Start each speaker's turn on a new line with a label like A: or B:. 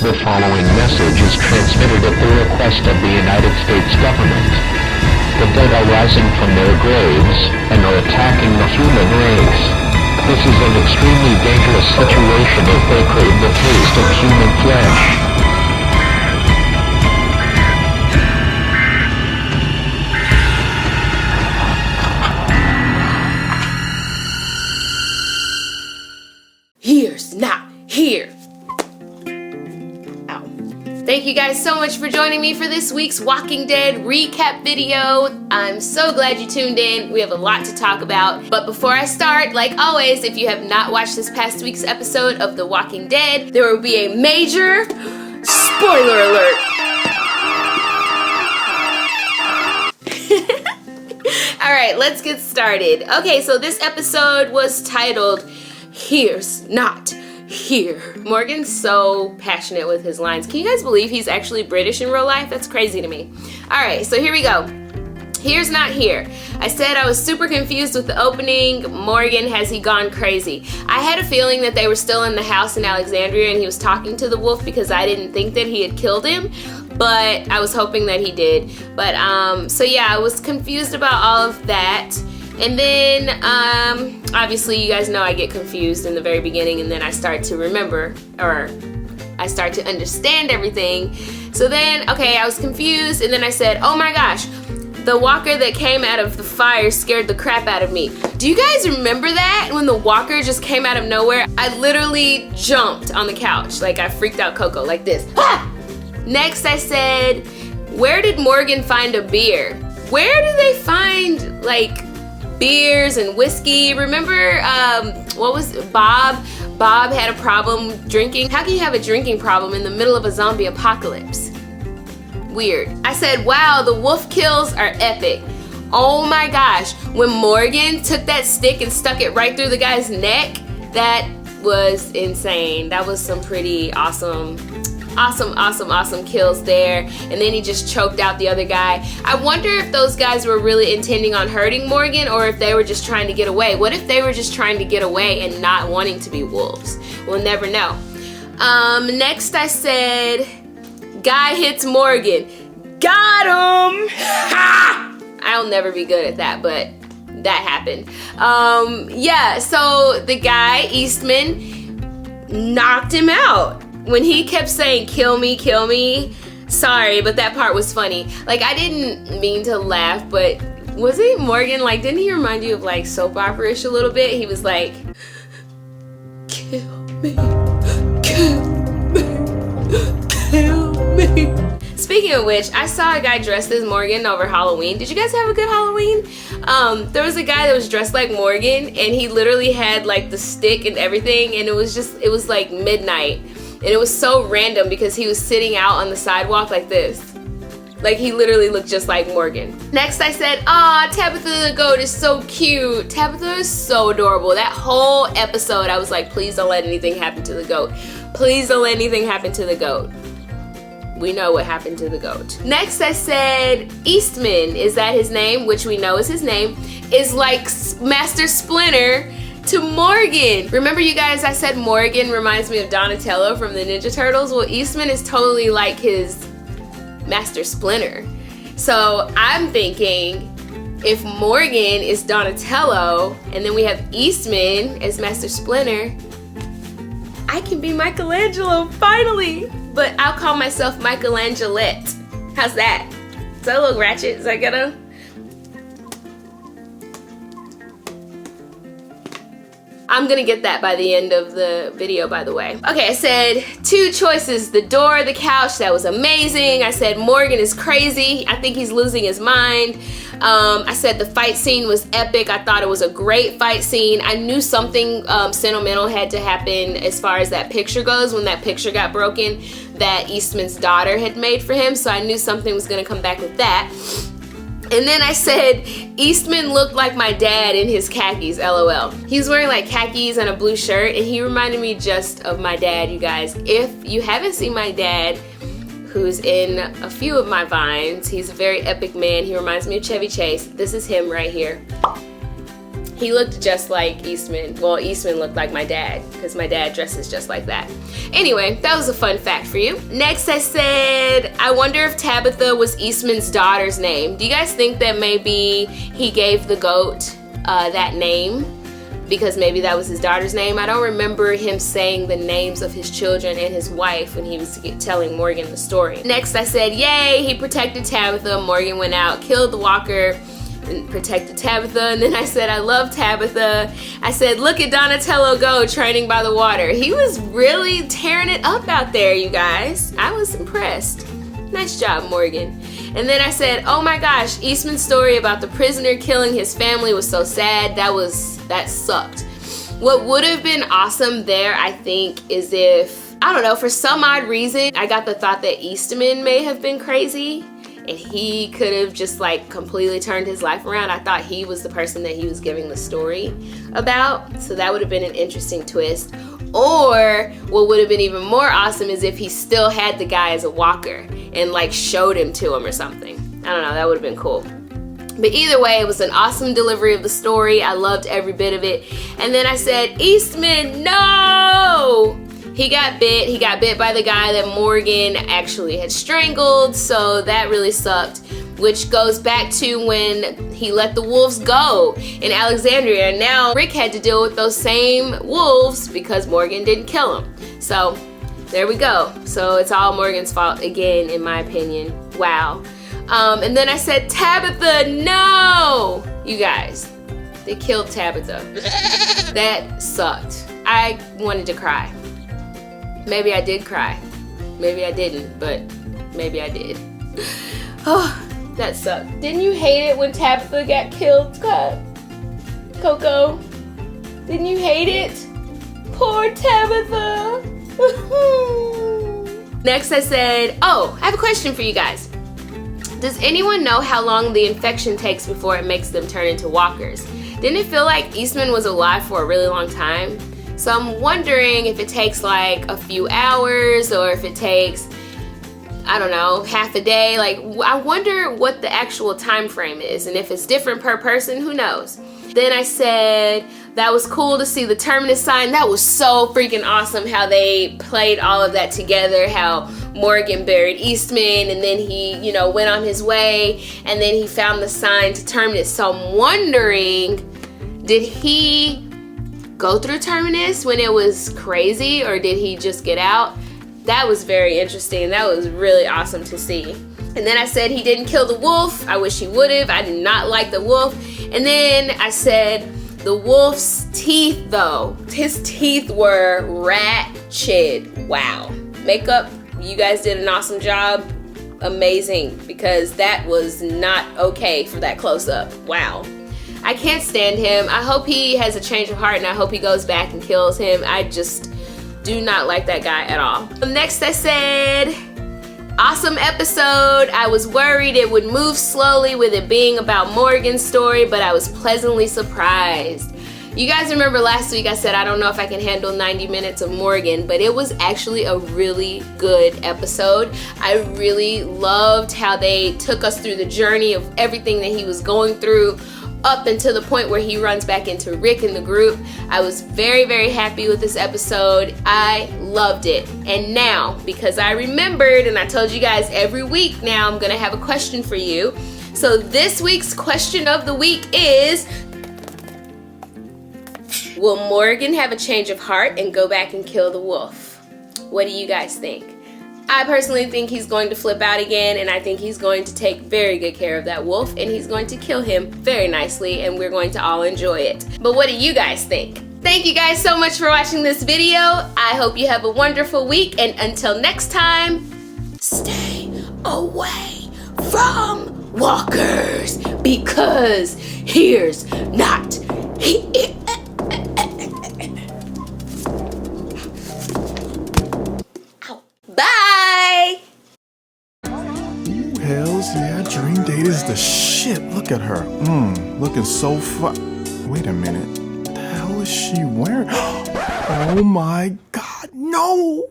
A: The following message is transmitted at the request of the United States government. The dead are rising from their graves and are attacking the human race. This is an extremely dangerous situation as they crave the taste of human flesh.
B: Here's not here. Ow. Thank you guys so much for joining me for this week's Walking Dead recap video. I'm so glad you tuned in. We have a lot to talk about. But before I start, like always, if you have not watched this past week's episode of The Walking Dead, there will be a major spoiler alert. Alright, let's get started. Okay, so this episode was titled Here's Not Here. Morgan's so passionate with his lines. Can you guys believe he's actually British in real life? That's crazy to me. Alright, so here we go. Here's Not Here. I said I was super confused with the opening. Morgan, has he gone crazy? I had a feeling that they were still in the house in Alexandria and he was talking to the wolf because I didn't think that he had killed him, but I was hoping that he did. But so yeah, I was confused about all of that. And then, obviously you guys know I get confused in the very beginning and then I start to remember, or I start to understand everything. So then, okay, I was confused and then I said, oh my gosh, the walker that came out of the fire scared the crap out of me. Do you guys remember that? When the walker just came out of nowhere? I literally jumped on the couch. Like I freaked out Coco like this. Ah! Next I said, where did Morgan find a beer? Where do they find like beers and whiskey? Remember, what was Bob? Bob had a problem drinking. How can you have a drinking problem in the middle of a zombie apocalypse? Weird. I said, wow, the wolf kills are epic. Oh my gosh, when Morgan took that stick and stuck it right through the guy's neck, that was insane. That was some pretty awesome kills there. And then he just choked out the other guy. I wonder if those guys were really intending on hurting Morgan or if they were just trying to get away. What if they were just trying to get away and not wanting to be wolves? We'll never know. Next I said, guy hits Morgan. Got him! Ha! I'll never be good at that, but that happened. Yeah, so the guy, Eastman, knocked him out. When he kept saying, kill me, sorry, but that part was funny. Like, I didn't mean to laugh, but was it Morgan? Like, didn't he remind you of, like, soap opera-ish a little bit? He was like, kill me. Speaking of which, I saw a guy dressed as Morgan over Halloween. Did you guys have a good Halloween? There was a guy that was dressed like Morgan, and he literally had, like, the stick and everything, and it was like midnight. And it was so random because he was sitting out on the sidewalk like this. Like he literally looked just like Morgan. Next I said, aw, Tabitha the goat is so cute. Tabitha is so adorable. That whole episode I was like, please don't let anything happen to the goat. Please don't let anything happen to the goat. We know what happened to the goat. Next I said, Eastman, is that his name? Which we know is his name. Is like Master Splinter to Morgan. Remember you guys, I said Morgan reminds me of Donatello from the Ninja Turtles? Well, Eastman is totally like his Master Splinter. So I'm thinking if Morgan is Donatello and then we have Eastman as Master Splinter, I can be Michelangelo finally. But I'll call myself Michelangelette. How's that? Is that a little ratchet? Is that gonna? I'm gonna get that by the end of the video, by the way. Okay, I said two choices, the door, the couch. That was amazing. I said Morgan is crazy. I think he's losing his mind. I said the fight scene was epic. I thought it was a great fight scene. I knew something sentimental had to happen as far as that picture goes. When that picture got broken, that Eastman's daughter had made for him, so I knew something was gonna come back with that. And then I said, Eastman looked like my dad in his khakis, LOL. He was wearing like khakis and a blue shirt, and he reminded me just of my dad, you guys. If you haven't seen my dad, who's in a few of my vines, he's a very epic man. He reminds me of Chevy Chase. This is him right here. He looked just like Eastman. Well, Eastman looked like my dad, because my dad dresses just like that. Anyway, that was a fun fact for you. Next I said, I wonder if Tabitha was Eastman's daughter's name. Do you guys think that maybe he gave the goat that name because maybe that was his daughter's name? I don't remember him saying the names of his children and his wife when he was telling Morgan the story. Next I said, yay, he protected Tabitha. Morgan went out, killed the walker, and protected Tabitha. And then I said, I love Tabitha. I said, look at Donatello go training by the water. He was really tearing it up out there, you guys. I was impressed. Nice job, Morgan. And then I said, oh my gosh, Eastman's story about the prisoner killing his family was so sad. That sucked. What would have been awesome there, I think, is if, I don't know, for some odd reason, I got the thought that Eastman may have been crazy and he could have just like completely turned his life around. I thought he was the person that he was giving the story about. So that would have been an interesting twist. Or what would have been even more awesome is if he still had the guy as a walker and like showed him to him or something. I don't know, that would have been cool. But either way, it was an awesome delivery of the story. I loved every bit of it. And then I said, Eastman, no! He got bit by the guy that Morgan actually had strangled, so that really sucked. Which goes back to when he let the wolves go in Alexandria. And now Rick had to deal with those same wolves because Morgan didn't kill him. So there we go. So it's all Morgan's fault again, in my opinion. Wow. And then I said, Tabitha, no! You guys, they killed Tabitha. That sucked. I wanted to cry. Maybe I did cry. Maybe I didn't, but maybe I did. Oh, that sucked. Didn't you hate it when Tabitha got killed, Coco? Didn't you hate it? Poor Tabitha. Next I said, oh, I have a question for you guys. Does anyone know how long the infection takes before it makes them turn into walkers? Didn't it feel like Eastman was alive for a really long time? So I'm wondering if it takes like a few hours or if it takes, I don't know, half a day. Like, I wonder what the actual time frame is, and if it's different per person, who knows? Then I said that was cool to see the Terminus sign. That was so freaking awesome how they played all of that together, how Morgan buried Eastman and then he, you know, went on his way and then he found the sign to Terminus. So I'm wondering, did he go through Terminus when it was crazy or did he just get out? That was very interesting. That was really awesome to see. And then I said he didn't kill the wolf. I wish he would have. I did not like the wolf. And then I said the wolf's teeth though. His teeth were ratchet. Wow. Makeup, you guys did an awesome job. Amazing, because that was not okay for that close up. Wow. I can't stand him. I hope he has a change of heart and I hope he goes back and kills him. I just do not like that guy at all. Next I said, awesome episode. I was worried it would move slowly with it being about Morgan's story, but I was pleasantly surprised. You guys remember last week I said I don't know if I can handle 90 minutes of Morgan, but it was actually a really good episode. I really loved how they took us through the journey of everything that he was going through up until the point where he runs back into Rick and the group. I was very, very happy with this episode. I loved it. And now, because I remembered, and I told you guys every week now, I'm gonna have a question for you. So this week's question of the week is, will Morgan have a change of heart and go back and kill the wolf? What do you guys think? I personally think he's going to flip out again, and I think he's going to take very good care of that wolf, and he's going to kill him very nicely, and we're going to all enjoy it. But what do you guys think? Thank you guys so much for watching this video. I hope you have a wonderful week, and until next time, stay away from walkers, because here's not Bye!
C: Ooh, hells yeah, Dream Date is the shit. Look at her. Looking so Wait a minute. What the hell is she wearing? Oh my god, no!